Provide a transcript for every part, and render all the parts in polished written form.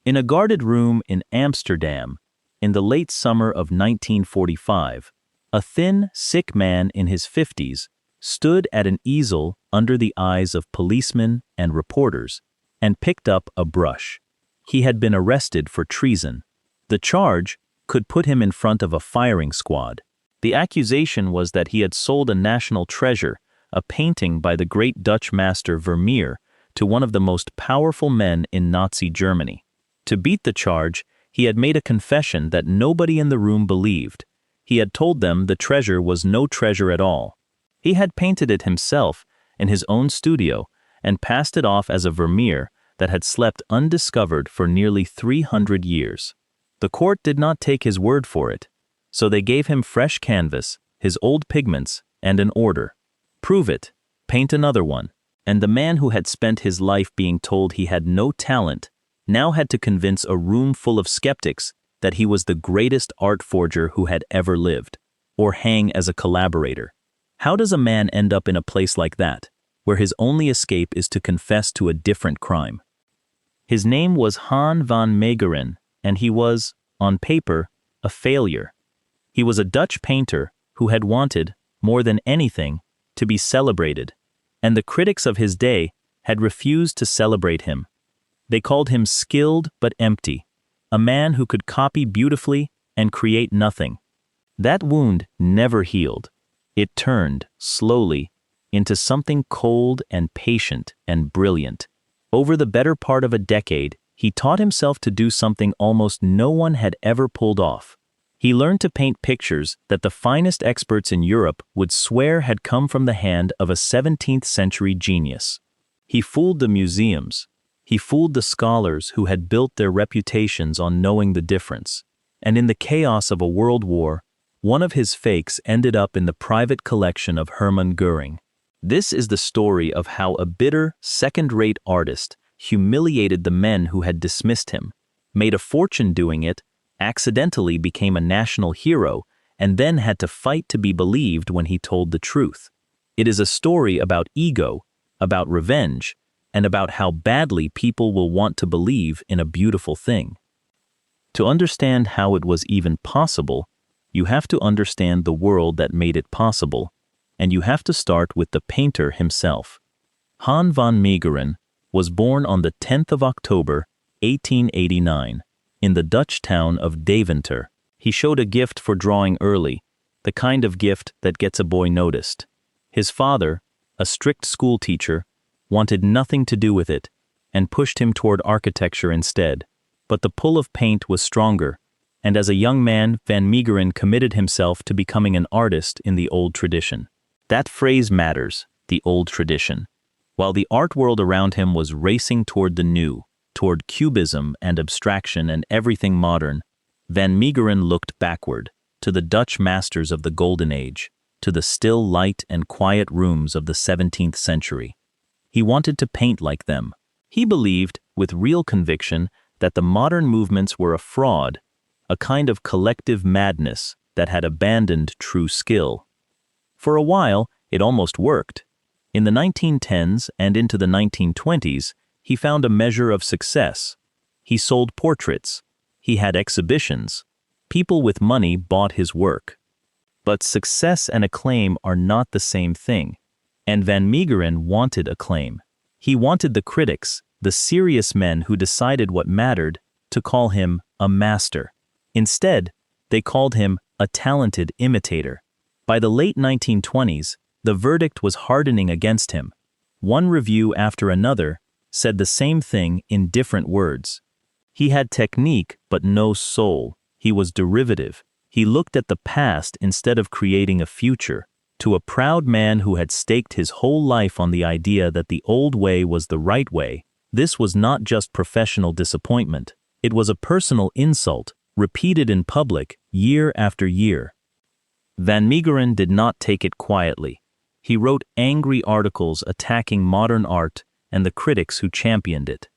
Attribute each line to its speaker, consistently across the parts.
Speaker 1: In a guarded room in Amsterdam, in the late summer of 1945, a thin, sick man in his 50s stood at an easel under the eyes of policemen and reporters and picked up a brush. He had been arrested for treason. The charge could put him in front of a firing squad. The accusation was that he had sold a national treasure, a painting by the great Dutch master Vermeer, to one of the most powerful men in Nazi Germany. To beat the charge, he had made a confession that nobody in the room believed. He had told them the treasure was no treasure at all. He had painted it himself in his own studio and passed it off as a Vermeer that had slept undiscovered for nearly 300 years. The court did not take his word for it, so they gave him fresh canvas, his old pigments, and an order. Prove it, paint another one. And the man who had spent his life being told he had no talent now had to convince a room full of skeptics that he was the greatest art forger who had ever lived, or hang as a collaborator. How does a man end up in a place like that, where his only escape is to confess to a different crime? His name was Han van Meegeren, and he was, on paper, a failure. He was a Dutch painter who had wanted, more than anything, to be celebrated, and the critics of his day had refused to celebrate him. They called him skilled but empty, a man who could copy beautifully and create nothing. That wound never healed. It turned, slowly, into something cold and patient and brilliant. Over the better part of a decade, he taught himself to do something almost no one had ever pulled off. He learned to paint pictures that the finest experts in Europe would swear had come from the hand of a 17th-century genius. He fooled the museums. He fooled the scholars who had built their reputations on knowing the difference. And in the chaos of a world war, one of his fakes ended up in the private collection of Hermann Goering. This is the story of how a bitter, second-rate artist humiliated the men who had dismissed him, made a fortune doing it, accidentally became a national hero, and then had to fight to be believed when he told the truth. It is a story about ego, about revenge, and about how badly people will want to believe in a beautiful thing. To understand how it was even possible, you have to understand the world that made it possible, and you have to start with the painter himself. Han van Meegeren was born on the 10th of October, 1889, in the Dutch town of Deventer. He showed a gift for drawing early, the kind of gift that gets a boy noticed. His father, a strict school teacher, wanted nothing to do with it, and pushed him toward architecture instead. But the pull of paint was stronger, and as a young man, Van Meegeren committed himself to becoming an artist in the old tradition. That phrase matters, the old tradition. While the art world around him was racing toward the new, toward cubism and abstraction and everything modern, Van Meegeren looked backward, to the Dutch masters of the Golden Age, to the still light and quiet rooms of the 17th century. He wanted to paint like them. He believed, with real conviction, that the modern movements were a fraud, a kind of collective madness that had abandoned true skill. For a while, it almost worked. In the 1910s and into the 1920s, he found a measure of success. He sold portraits. He had exhibitions. People with money bought his work. But success and acclaim are not the same thing. And Van Meegeren wanted acclaim. He wanted the critics, the serious men who decided what mattered, to call him a master. Instead, they called him a talented imitator. By the late 1920s, the verdict was hardening against him. One review after another said the same thing in different words. He had technique but no soul. He was derivative. He looked at the past instead of creating a future. To a proud man who had staked his whole life on the idea that the old way was the right way, this was not just professional disappointment. It was a personal insult, repeated in public, year after year. Van Meegeren did not take it quietly. He wrote angry articles attacking modern art and the critics who championed it.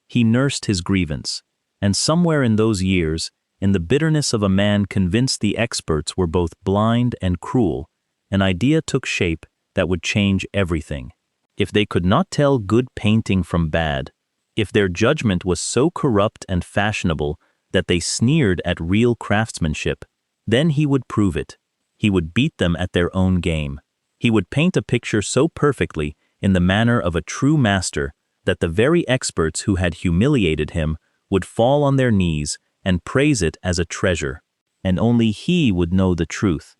Speaker 1: He nursed his grievance, and somewhere in those years, in the bitterness of a man convinced the experts were both blind and cruel, an idea took shape that would change everything. If they could not tell good painting from bad, If their judgment was so corrupt and fashionable that they sneered at real craftsmanship, then he would prove it. He would beat them at their own game. He would paint a picture so perfectly in the manner of a true master that the very experts who had humiliated him would fall on their knees and praise it as a treasure. And only he would know the truth.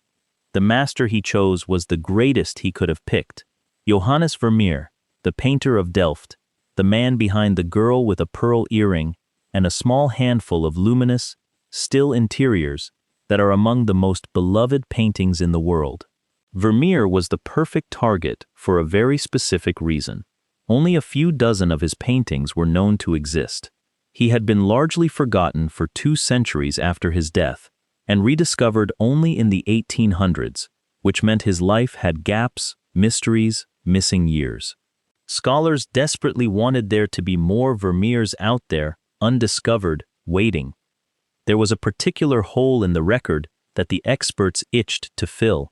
Speaker 1: The master he chose was the greatest he could have picked. Johannes Vermeer, the painter of Delft, the man behind the girl with a pearl earring and a small handful of luminous, still interiors that are among the most beloved paintings in the world. Vermeer was the perfect target for a very specific reason. Only a few dozen of his paintings were known to exist. He had been largely forgotten for 2 centuries after his death, and rediscovered only in the 1800s, which meant his life had gaps, mysteries, missing years. Scholars desperately wanted there to be more Vermeers out there, undiscovered, waiting. There was a particular hole in the record that the experts itched to fill.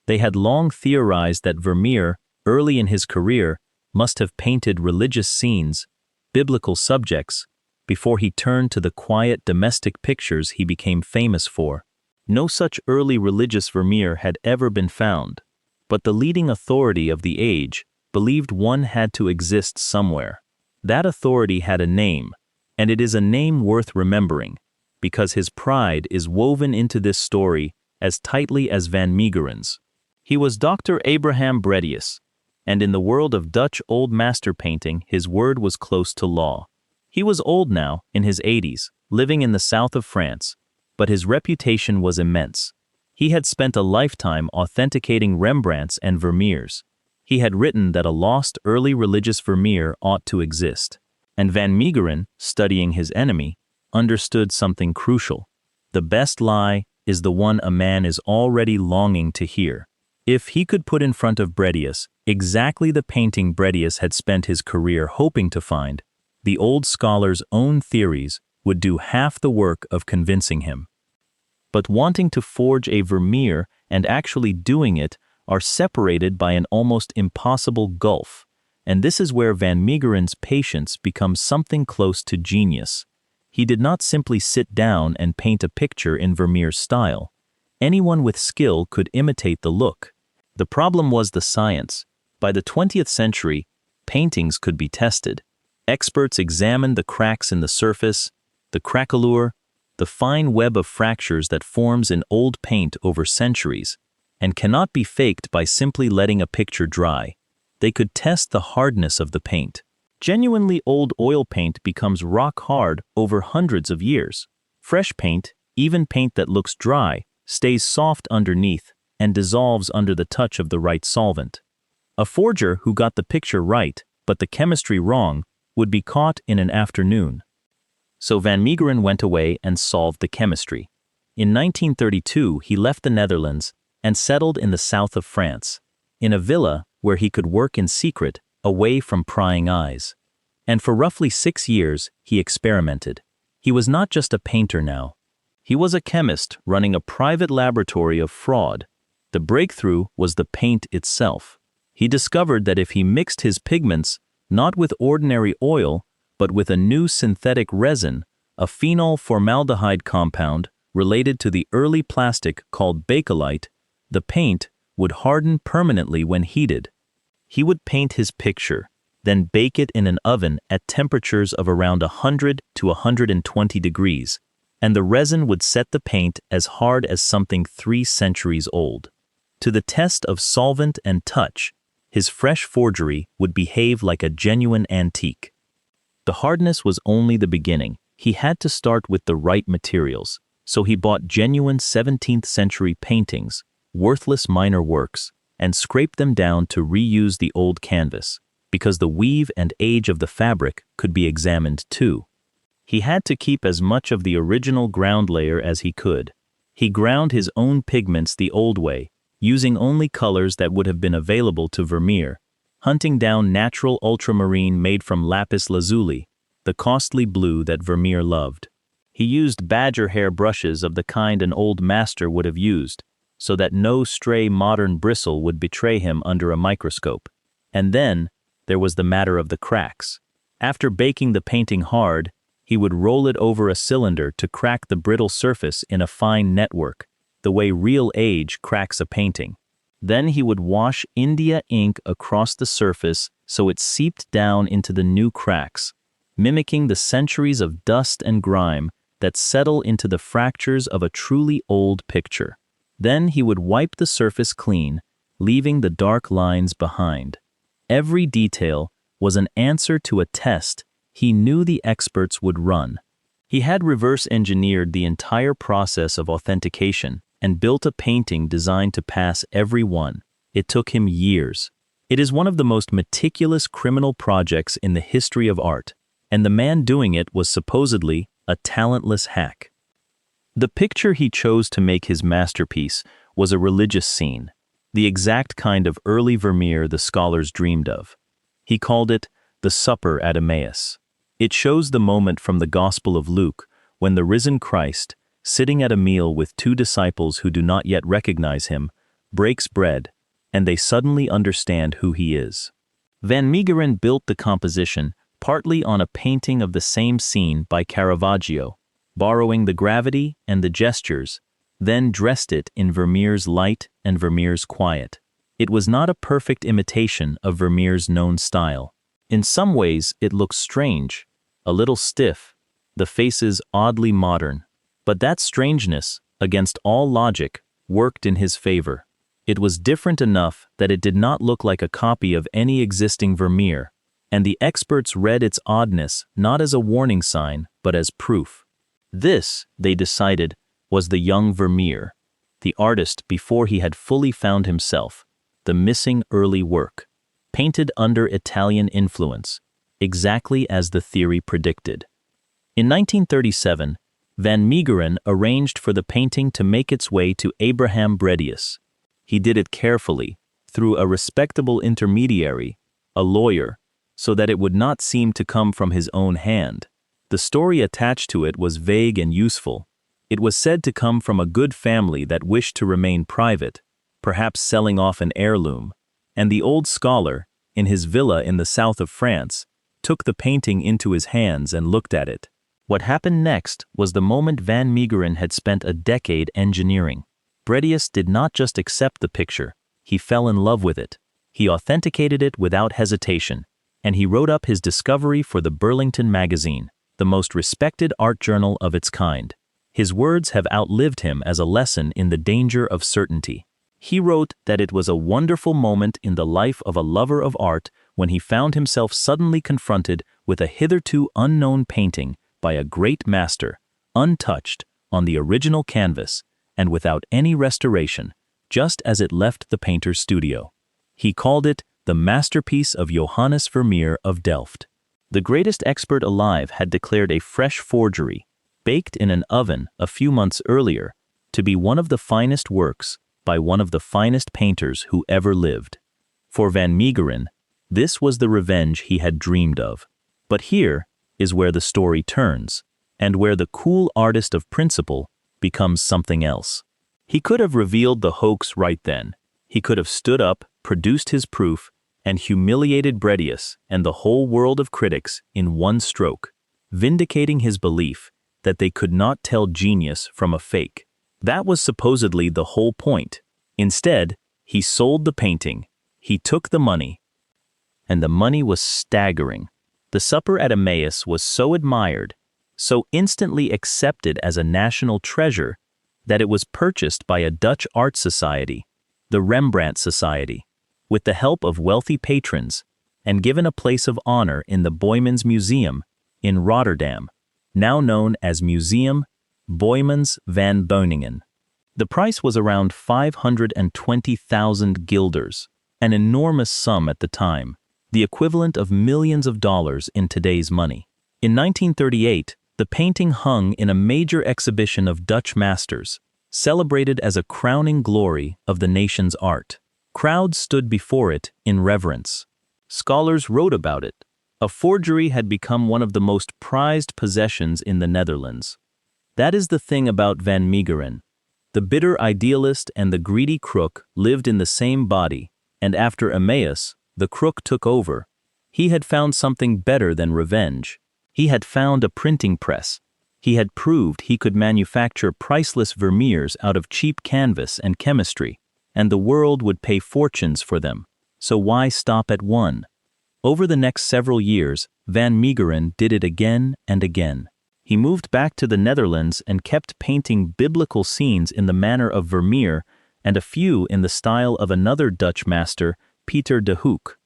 Speaker 1: They had long theorized that Vermeer, early in his career, must have painted religious scenes, biblical subjects, before he turned to the quiet domestic pictures he became famous for. No such early religious Vermeer had ever been found, but the leading authority of the age believed one had to exist somewhere. That authority had a name, and it is a name worth remembering, because his pride is woven into this story as tightly as Van Meegeren's. He was Dr. Abraham Bredius, and in the world of Dutch Old Master painting his word was close to law. He was old now, in his 80s, living in the south of France, but his reputation was immense. He had spent a lifetime authenticating Rembrandts and Vermeers. He had written that a lost early religious Vermeer ought to exist, and Van Meegeren, studying his enemy, understood something crucial. The best lie is the one a man is already longing to hear. If he could put in front of Bredius exactly the painting Bredius had spent his career hoping to find, the old scholar's own theories would do half the work of convincing him. But wanting to forge a Vermeer and actually doing it are separated by an almost impossible gulf, and this is where Van Meegeren's patience becomes something close to genius. He did not simply sit down and paint a picture in Vermeer's style. Anyone with skill could imitate the look. The problem was the science. By the 20th century, paintings could be tested. Experts examined the cracks in the surface, the craquelure, the fine web of fractures that forms in old paint over centuries, and cannot be faked by simply letting a picture dry. They could test the hardness of the paint. Genuinely old oil paint becomes rock hard over hundreds of years. Fresh paint, even paint that looks dry, stays soft underneath and dissolves under the touch of the right solvent. A forger who got the picture right, but the chemistry wrong, would be caught in an afternoon. So Van Meegeren went away and solved the chemistry. In 1932, he left the Netherlands and settled in the south of France, in a villa where he could work in secret, away from prying eyes. And for roughly 6 years, he experimented. He was not just a painter now. He was a chemist running a private laboratory of fraud. The breakthrough was the paint itself. He discovered that if he mixed his pigments not with ordinary oil, but with a new synthetic resin, a phenol formaldehyde compound related to the early plastic called bakelite, the paint would harden permanently when heated. He would paint his picture, then bake it in an oven at temperatures of around 100 to 120 degrees, and the resin would set the paint as hard as something 3 centuries old. To the test of solvent and touch, his fresh forgery would behave like a genuine antique. The hardness was only the beginning. He had to start with the right materials, so he bought genuine 17th century paintings, worthless minor works, and scraped them down to reuse the old canvas, because the weave and age of the fabric could be examined too. He had to keep as much of the original ground layer as he could. He ground his own pigments the old way, using only colors that would have been available to Vermeer, hunting down natural ultramarine made from lapis lazuli, the costly blue that Vermeer loved. He used badger hair brushes of the kind an old master would have used, so that no stray modern bristle would betray him under a microscope. And then, there was the matter of the cracks. After baking the painting hard, he would roll it over a cylinder to crack the brittle surface in a fine network, the way real age cracks a painting. Then he would wash India ink across the surface so it seeped down into the new cracks, mimicking the centuries of dust and grime that settle into the fractures of a truly old picture. Then he would wipe the surface clean, leaving the dark lines behind. Every detail was an answer to a test he knew the experts would run. He had reverse-engineered the entire process of authentication and built a painting designed to pass every one. It took him years. It is one of the most meticulous criminal projects in the history of art, and the man doing it was supposedly a talentless hack. The picture he chose to make his masterpiece was a religious scene, the exact kind of early Vermeer the scholars dreamed of. He called it the Supper at Emmaus. It shows the moment from the Gospel of Luke when the risen Christ, sitting at a meal with two disciples who do not yet recognize him, breaks bread, and they suddenly understand who he is. Van Meegeren built the composition partly on a painting of the same scene by Caravaggio, borrowing the gravity and the gestures, then dressed it in Vermeer's light and Vermeer's quiet. It was not a perfect imitation of Vermeer's known style. In some ways, it looks strange, a little stiff, the faces oddly modern. But that strangeness, against all logic, worked in his favor. It was different enough that it did not look like a copy of any existing Vermeer, and the experts read its oddness not as a warning sign, but as proof. This, they decided, was the young Vermeer, the artist before he had fully found himself, the missing early work, painted under Italian influence, exactly as the theory predicted. In 1937, Van Meegeren arranged for the painting to make its way to Abraham Bredius. He did it carefully, through a respectable intermediary, a lawyer, so that it would not seem to come from his own hand. The story attached to it was vague and useful. It was said to come from a good family that wished to remain private, perhaps selling off an heirloom, and the old scholar, in his villa in the south of France, took the painting into his hands and looked at it. What happened next was the moment Van Meegeren had spent a decade engineering. Bredius did not just accept the picture, he fell in love with it. He authenticated it without hesitation, and he wrote up his discovery for the Burlington magazine, the most respected art journal of its kind. His words have outlived him as a lesson in the danger of certainty. He wrote that it was a wonderful moment in the life of a lover of art when he found himself suddenly confronted with a hitherto unknown painting by a great master, untouched, on the original canvas, and without any restoration, just as it left the painter's studio. He called it the masterpiece of Johannes Vermeer of Delft. The greatest expert alive had declared a fresh forgery, baked in an oven a few months earlier, to be one of the finest works by one of the finest painters who ever lived. For Van Meegeren, this was the revenge he had dreamed of. But here is where the story turns, and where the cool artist of principle becomes something else. He could have revealed the hoax right then. He could have stood up, produced his proof, and humiliated Bredius and the whole world of critics in one stroke, vindicating his belief that they could not tell genius from a fake. That was supposedly the whole point. Instead, he sold the painting, he took the money, and the money was staggering. The Supper at Emmaus was so admired, so instantly accepted as a national treasure, that it was purchased by a Dutch art society, the Rembrandt Society, with the help of wealthy patrons, and given a place of honor in the Boymans Museum in Rotterdam, now known as Museum Boymans van Beuningen. The price was around 520,000 guilders, an enormous sum at the time, the equivalent of millions of dollars in today's money. In 1938, the painting hung in a major exhibition of Dutch masters, celebrated as a crowning glory of the nation's art. Crowds stood before it in reverence. Scholars wrote about it. A forgery had become one of the most prized possessions in the Netherlands. That is the thing about Van Meegeren. The bitter idealist and the greedy crook lived in the same body, and after Emmaus, the crook took over. He had found something better than revenge. He had found a printing press. He had proved he could manufacture priceless Vermeers out of cheap canvas and chemistry, and the world would pay fortunes for them. So why stop at one? Over the next several years, van Meegeren did it again and again. He moved back to the Netherlands and kept painting biblical scenes in the manner of Vermeer and a few in the style of another Dutch master, Pieter de Hoek.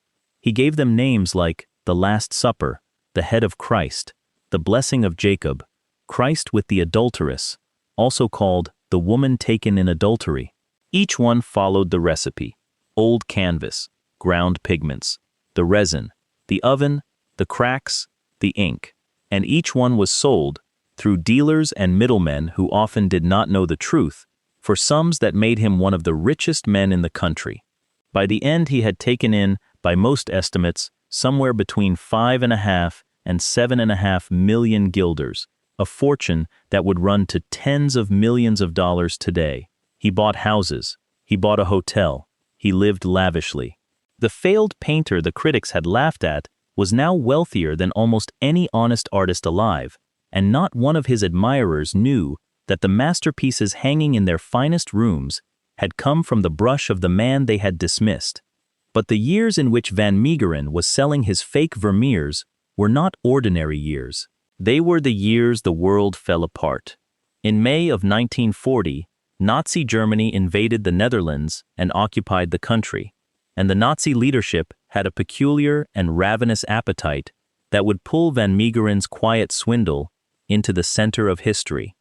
Speaker 1: He gave them names like the Last Supper, the Head of Christ, the Blessing of Jacob, Christ with the Adulteress, also called the Woman Taken in Adultery. Each one followed the recipe: old canvas, ground pigments, the resin, the oven, the cracks, the ink, and each one was sold, through dealers and middlemen who often did not know the truth, for sums that made him one of the richest men in the country. By the end he had taken in, by most estimates, somewhere between 5.5 and 7.5 million guilders, a fortune that would run to tens of millions of dollars today. He bought houses, he bought a hotel, he lived lavishly. The failed painter the critics had laughed at was now wealthier than almost any honest artist alive, and not one of his admirers knew that the masterpieces hanging in their finest rooms had come from the brush of the man they had dismissed. But the years in which van Meegeren was selling his fake Vermeers were not ordinary years. They were the years the world fell apart. In May of 1940, Nazi Germany invaded the Netherlands and occupied the country, and the Nazi leadership had a peculiar and ravenous appetite that would pull van Meegeren's quiet swindle into the center of history.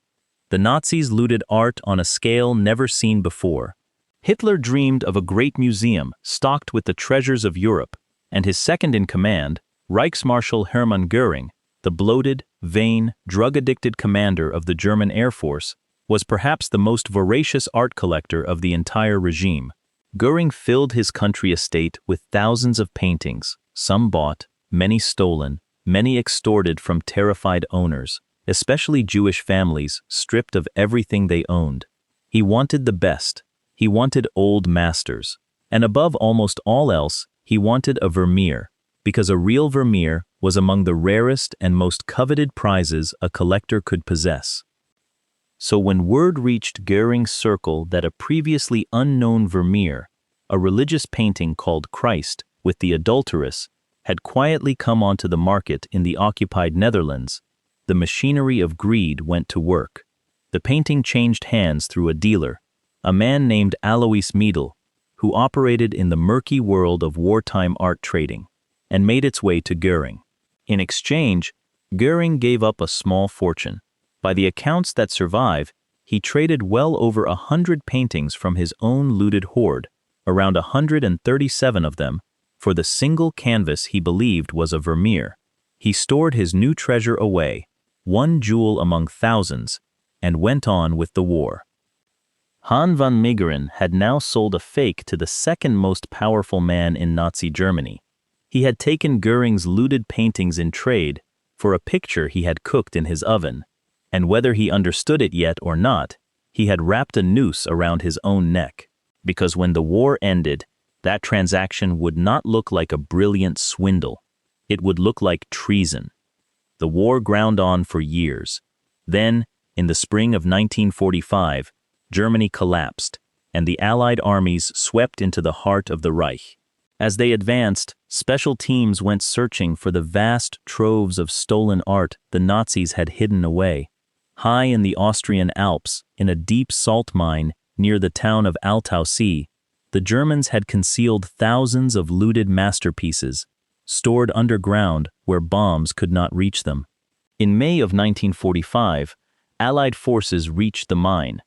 Speaker 1: The Nazis looted art on a scale never seen before. Hitler dreamed of a great museum stocked with the treasures of Europe, and his second-in-command, Reichsmarschall Hermann Goering, the bloated, vain, drug-addicted commander of the German Air Force, was perhaps the most voracious art collector of the entire regime. Goering filled his country estate with thousands of paintings, some bought, many stolen, many extorted from terrified owners, especially Jewish families stripped of everything they owned. He wanted the best. He wanted old masters. And above almost all else, he wanted a Vermeer, because a real Vermeer was among the rarest and most coveted prizes a collector could possess. So when word reached Goering's circle that a previously unknown Vermeer, a religious painting called Christ with the Adulteress, had quietly come onto the market in the occupied Netherlands, the machinery of greed went to work. The painting changed hands through a dealer, a man named Alois Miedel, who operated in the murky world of wartime art trading, and made its way to Goering. In exchange, Goering gave up a small fortune. By the accounts that survive, he traded well over 100 paintings from his own looted hoard, around 137 of them, for the single canvas he believed was a Vermeer. He stored his new treasure away, one jewel among thousands, and went on with the war. Han van Meegeren had now sold a fake to the second most powerful man in Nazi Germany. He had taken Goering's looted paintings in trade for a picture he had cooked in his oven, and whether he understood it yet or not, he had wrapped a noose around his own neck, because when the war ended, that transaction would not look like a brilliant swindle. It would look like treason. The war ground on for years. Then, in the spring of 1945, Germany collapsed, and the Allied armies swept into the heart of the Reich. As they advanced, special teams went searching for the vast troves of stolen art the Nazis had hidden away. High in the Austrian Alps, in a deep salt mine near the town of Altaussee, the Germans had concealed thousands of looted masterpieces, stored underground where bombs could not reach them. In May of 1945, Allied forces reached the mine.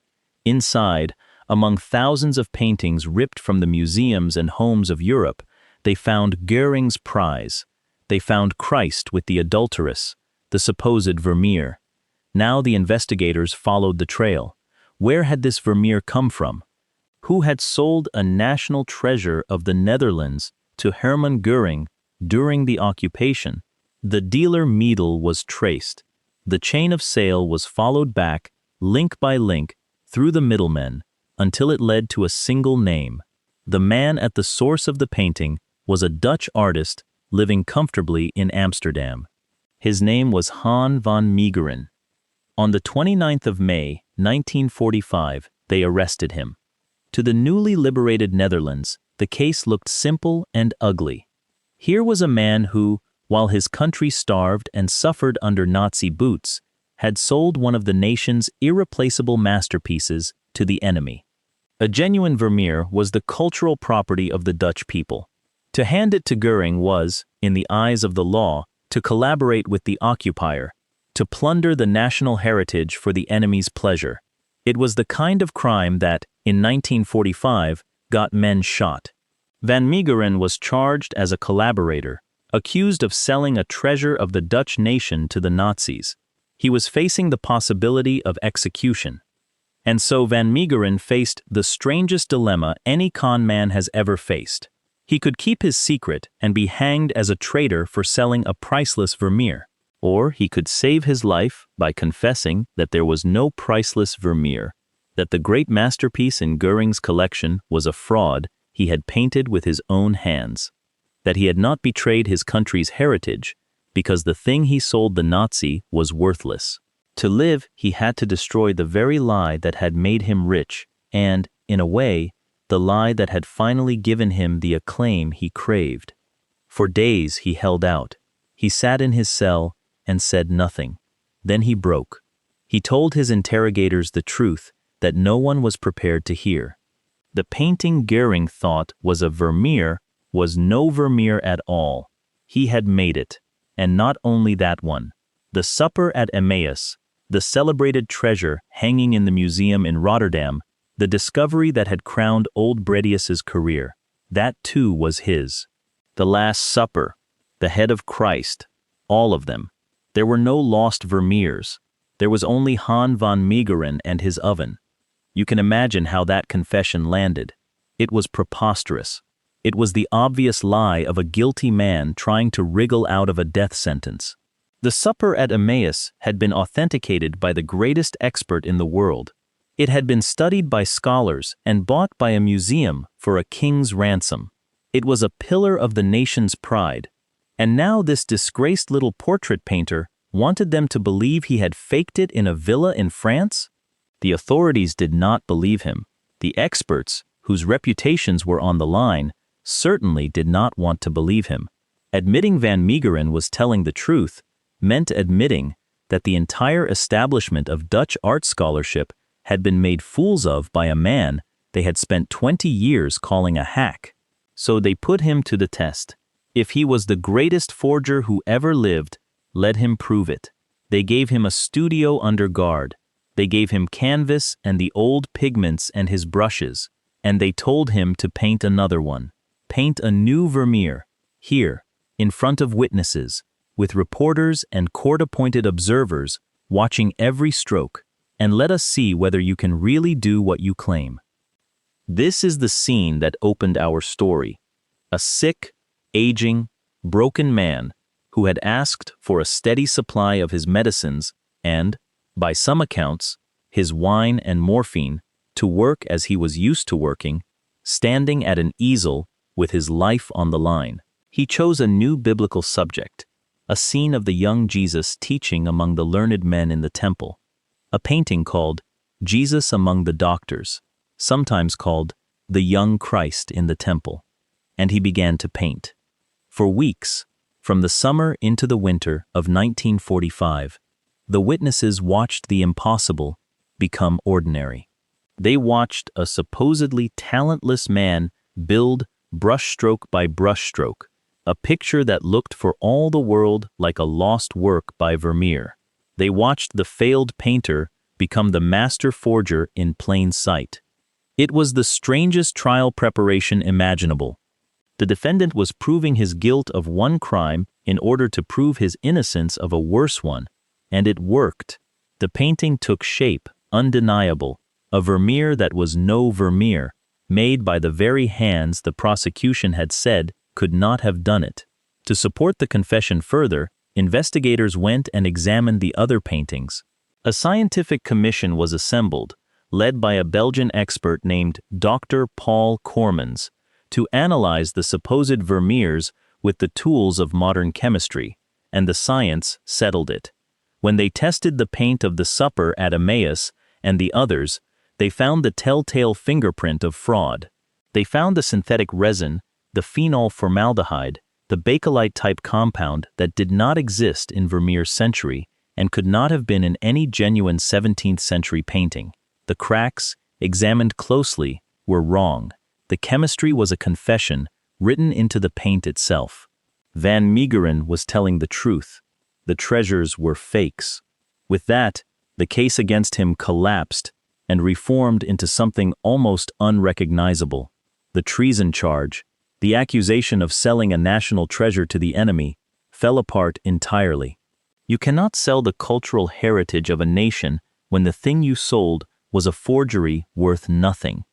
Speaker 1: Inside, among thousands of paintings ripped from the museums and homes of Europe, they found Goering's prize. They found Christ with the Adulteress, the supposed Vermeer. Now the investigators followed the trail. Where had this Vermeer come from? Who had sold a national treasure of the Netherlands to Hermann Goering during the occupation? The dealer Miedel was traced. The chain of sale was followed back, link by link, through the middlemen, until it led to a single name. The man at the source of the painting was a Dutch artist living comfortably in Amsterdam. His name was Han van Meegeren. On the 29th of May, 1945, they arrested him. To the newly liberated Netherlands, the case looked simple and ugly. Here was a man who, while his country starved and suffered under Nazi boots, had sold one of the nation's irreplaceable masterpieces to the enemy. A genuine Vermeer was the cultural property of the Dutch people. To hand it to Goering was, in the eyes of the law, to collaborate with the occupier, to plunder the national heritage for the enemy's pleasure. It was the kind of crime that, in 1945, got men shot. Van Meegeren was charged as a collaborator, accused of selling a treasure of the Dutch nation to the Nazis. He was facing the possibility of execution. And so Van Meegeren faced the strangest dilemma any con man has ever faced. He could keep his secret and be hanged as a traitor for selling a priceless Vermeer, or he could save his life by confessing that there was no priceless Vermeer, that the great masterpiece in Goering's collection was a fraud he had painted with his own hands, that he had not betrayed his country's heritage because the thing he sold the Nazi was worthless. To live, he had to destroy the very lie that had made him rich and, in a way, the lie that had finally given him the acclaim he craved. For days he held out. He sat in his cell and said nothing. Then he broke. He told his interrogators the truth that no one was prepared to hear. The painting Goering thought was a Vermeer was no Vermeer at all. He had made it. And not only that one. The supper at Emmaus, the celebrated treasure hanging in the museum in Rotterdam, the discovery that had crowned old Bredius's career, that too was his. The Last Supper, the head of Christ, all of them. There were no lost Vermeers. There was only Han van Meegeren and his oven. You can imagine how that confession landed. It was preposterous. It was the obvious lie of a guilty man trying to wriggle out of a death sentence. The supper at Emmaus had been authenticated by the greatest expert in the world. It had been studied by scholars and bought by a museum for a king's ransom. It was a pillar of the nation's pride. And now this disgraced little portrait painter wanted them to believe he had faked it in a villa in France? The authorities did not believe him. The experts, whose reputations were on the line, certainly did not want to believe him. Admitting Van Meegeren was telling the truth meant admitting that the entire establishment of Dutch art scholarship had been made fools of by a man they had spent 20 years calling a hack. So they put him to the test. If he was the greatest forger who ever lived, let him prove it. They gave him a studio under guard. They gave him canvas and the old pigments and his brushes, and they told him to paint another one. Paint a new Vermeer, here, in front of witnesses, with reporters and court-appointed observers watching every stroke, and let us see whether you can really do what you claim. This is the scene that opened our story. A sick, aging, broken man who had asked for a steady supply of his medicines and, by some accounts, his wine and morphine, to work as he was used to working, standing at an easel with his life on the line. He chose a new biblical subject, a scene of the young Jesus teaching among the learned men in the temple, a painting called Jesus Among the Doctors, sometimes called the Young Christ in the Temple, and he began to paint. For weeks, from the summer into the winter of 1945, the witnesses watched the impossible become ordinary. They watched a supposedly talentless man build brushstroke by brushstroke, a picture that looked for all the world like a lost work by Vermeer. They watched the failed painter become the master forger in plain sight. It was the strangest trial preparation imaginable. The defendant was proving his guilt of one crime in order to prove his innocence of a worse one, and it worked. The painting took shape, undeniable, a Vermeer that was no Vermeer, made by the very hands the prosecution had said could not have done it. To support the confession further, investigators went and examined the other paintings. A scientific commission was assembled, led by a Belgian expert named Dr. Paul Cormans, to analyze the supposed Vermeers with the tools of modern chemistry, and the science settled it. When they tested the paint of the supper at Emmaus and the others, they found the telltale fingerprint of fraud. They found the synthetic resin, the phenol formaldehyde, the bakelite-type compound that did not exist in Vermeer's century and could not have been in any genuine 17th-century painting. The cracks, examined closely, were wrong. The chemistry was a confession written into the paint itself. Van Meegeren was telling the truth. The treasures were fakes. With that, the case against him collapsed and reformed into something almost unrecognizable. The treason charge, the accusation of selling a national treasure to the enemy, fell apart entirely. You cannot sell the cultural heritage of a nation when the thing you sold was a forgery worth nothing.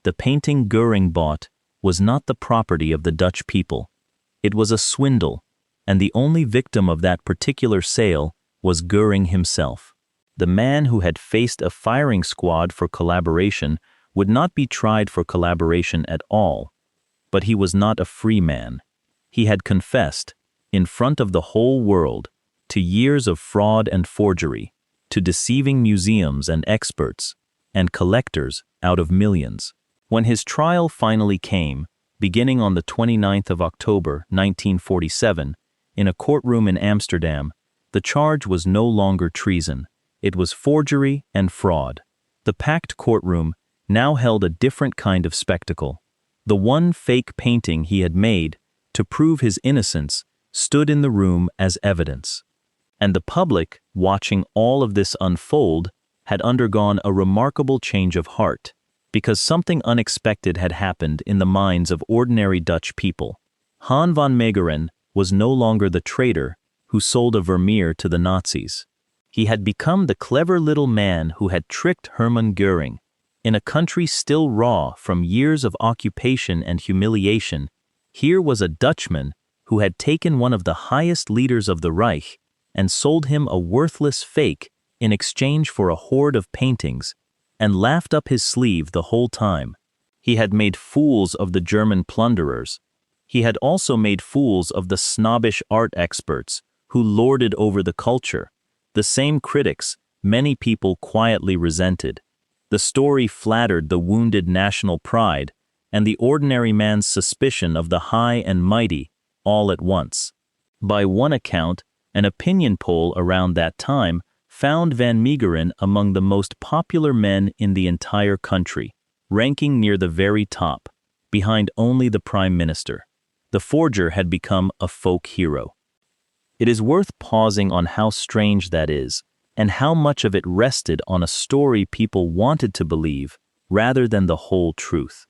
Speaker 1: The painting Goering bought was not the property of the Dutch people. It was a swindle, and the only victim of that particular sale was Goering himself. The man who had faced a firing squad for collaboration would not be tried for collaboration at all. But he was not a free man. He had confessed, in front of the whole world, to years of fraud and forgery, to deceiving museums and experts, and collectors out of millions. When his trial finally came, beginning on the 29th of October, 1947, in a courtroom in Amsterdam, the charge was no longer treason. It was forgery and fraud. The packed courtroom now held a different kind of spectacle. The one fake painting he had made to prove his innocence stood in the room as evidence. And the public, watching all of this unfold, had undergone a remarkable change of heart, because something unexpected had happened in the minds of ordinary Dutch people. Han van Meegeren was no longer the traitor who sold a Vermeer to the Nazis. He had become the clever little man who had tricked Hermann Goering. In a country still raw from years of occupation and humiliation, here was a Dutchman who had taken one of the highest leaders of the Reich and sold him a worthless fake in exchange for a hoard of paintings, and laughed up his sleeve the whole time. He had made fools of the German plunderers. He had also made fools of the snobbish art experts who lorded over the culture, the same critics many people quietly resented. The story flattered the wounded national pride and the ordinary man's suspicion of the high and mighty all at once. By one account, an opinion poll around that time found Van Meegeren among the most popular men in the entire country, ranking near the very top, behind only the Prime Minister. The forger had become a folk hero. It is worth pausing on how strange that is, and how much of it rested on a story people wanted to believe rather than the whole truth.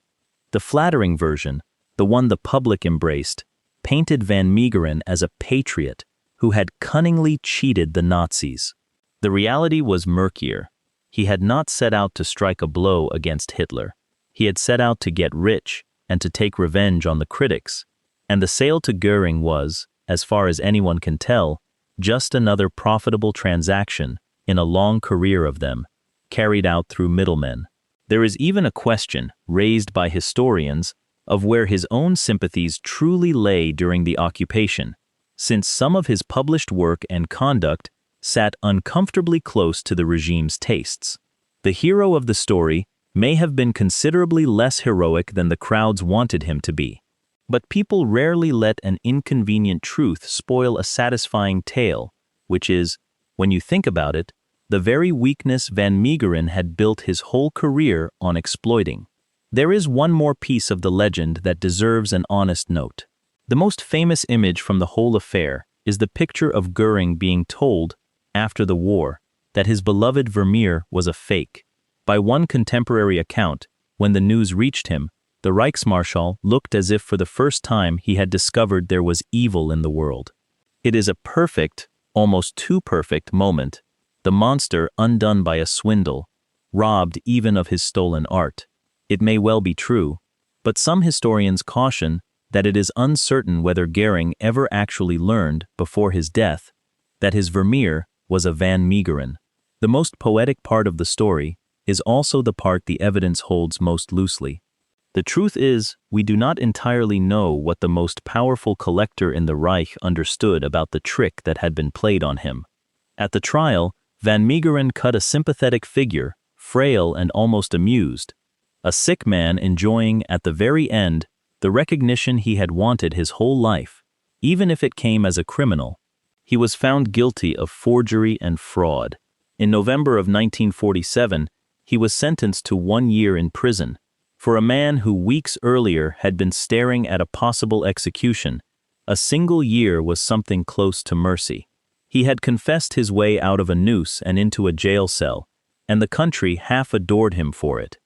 Speaker 1: The flattering version, the one the public embraced, painted Van Meegeren as a patriot who had cunningly cheated the Nazis. The reality was murkier. He had not set out to strike a blow against Hitler. He had set out to get rich and to take revenge on the critics. And the sale to Goering was, as far as anyone can tell, just another profitable transaction in a long career of them, carried out through middlemen. There is even a question, raised by historians, of where his own sympathies truly lay during the occupation, since some of his published work and conduct sat uncomfortably close to the regime's tastes. The hero of the story may have been considerably less heroic than the crowds wanted him to be. But people rarely let an inconvenient truth spoil a satisfying tale, which is, when you think about it, the very weakness Van Meegeren had built his whole career on exploiting. There is one more piece of the legend that deserves an honest note. The most famous image from the whole affair is the picture of Goering being told, after the war, that his beloved Vermeer was a fake. By one contemporary account, when the news reached him, the Reichsmarschall looked as if for the first time he had discovered there was evil in the world. It is a perfect, almost too perfect moment, the monster undone by a swindle, robbed even of his stolen art. It may well be true, but some historians caution that it is uncertain whether Goering ever actually learned, before his death, that his Vermeer was a Van Meegeren. The most poetic part of the story is also the part the evidence holds most loosely. The truth is, we do not entirely know what the most powerful collector in the Reich understood about the trick that had been played on him. At the trial, Van Meegeren cut a sympathetic figure, frail and almost amused, a sick man enjoying, at the very end, the recognition he had wanted his whole life, even if it came as a criminal. He was found guilty of forgery and fraud. In November of 1947, he was sentenced to 1 year in prison. For a man who weeks earlier had been staring at a possible execution, a single year was something close to mercy. He had confessed his way out of a noose and into a jail cell, and the country half adored him for it.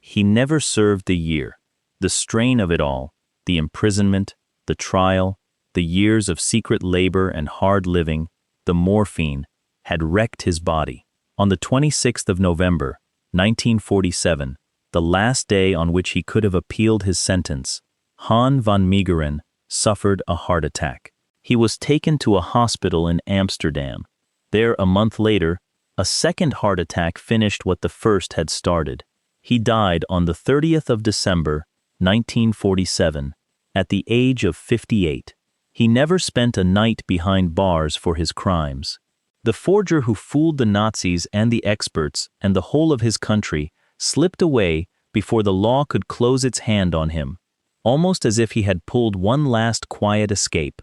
Speaker 1: He never served the year. The strain of it all, the imprisonment, the trial, the years of secret labor and hard living, the morphine, had wrecked his body. On the 26th of November, 1947, the last day on which he could have appealed his sentence, Han van Meegeren suffered a heart attack. He was taken to a hospital in Amsterdam. There, a month later, a second heart attack finished what the first had started. He died on the 30th of December, 1947, at the age of 58. He never spent a night behind bars for his crimes. The forger who fooled the Nazis and the experts and the whole of his country slipped away before the law could close its hand on him, almost as if he had pulled one last quiet escape.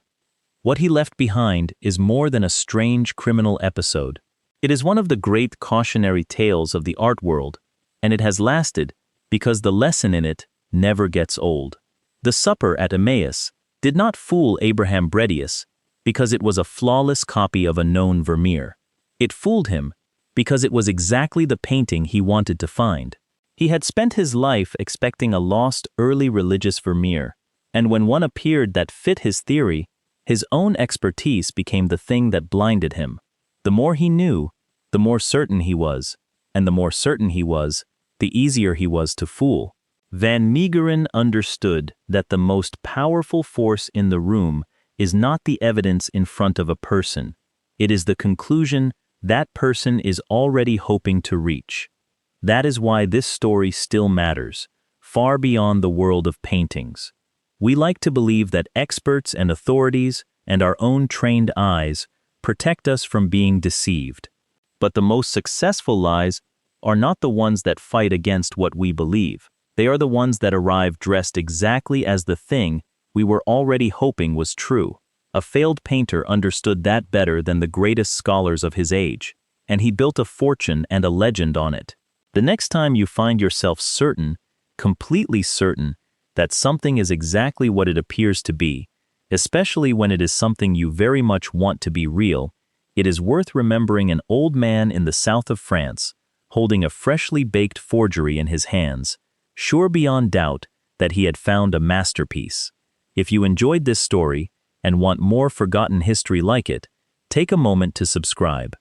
Speaker 1: What he left behind is more than a strange criminal episode. It is one of the great cautionary tales of the art world, and it has lasted because the lesson in it never gets old. The supper at Emmaus did not fool Abraham Bredius because it was a flawless copy of a known Vermeer. It fooled him because it was exactly the painting he wanted to find. He had spent his life expecting a lost early religious Vermeer, and when one appeared that fit his theory, his own expertise became the thing that blinded him. The more he knew, the more certain he was, and the more certain he was, the easier he was to fool. Van Meegeren understood that the most powerful force in the room is not the evidence in front of a person. It is the conclusion that person is already hoping to reach. That is why this story still matters, far beyond the world of paintings. We like to believe that experts and authorities and our own trained eyes protect us from being deceived. But the most successful lies are not the ones that fight against what we believe. They are the ones that arrive dressed exactly as the thing we were already hoping was true. A failed painter understood that better than the greatest scholars of his age, and he built a fortune and a legend on it. The next time you find yourself certain, completely certain, that something is exactly what it appears to be, especially when it is something you very much want to be real, it is worth remembering an old man in the south of France, holding a freshly baked forgery in his hands, sure beyond doubt that he had found a masterpiece. If you enjoyed this story and want more forgotten history like it, take a moment to subscribe.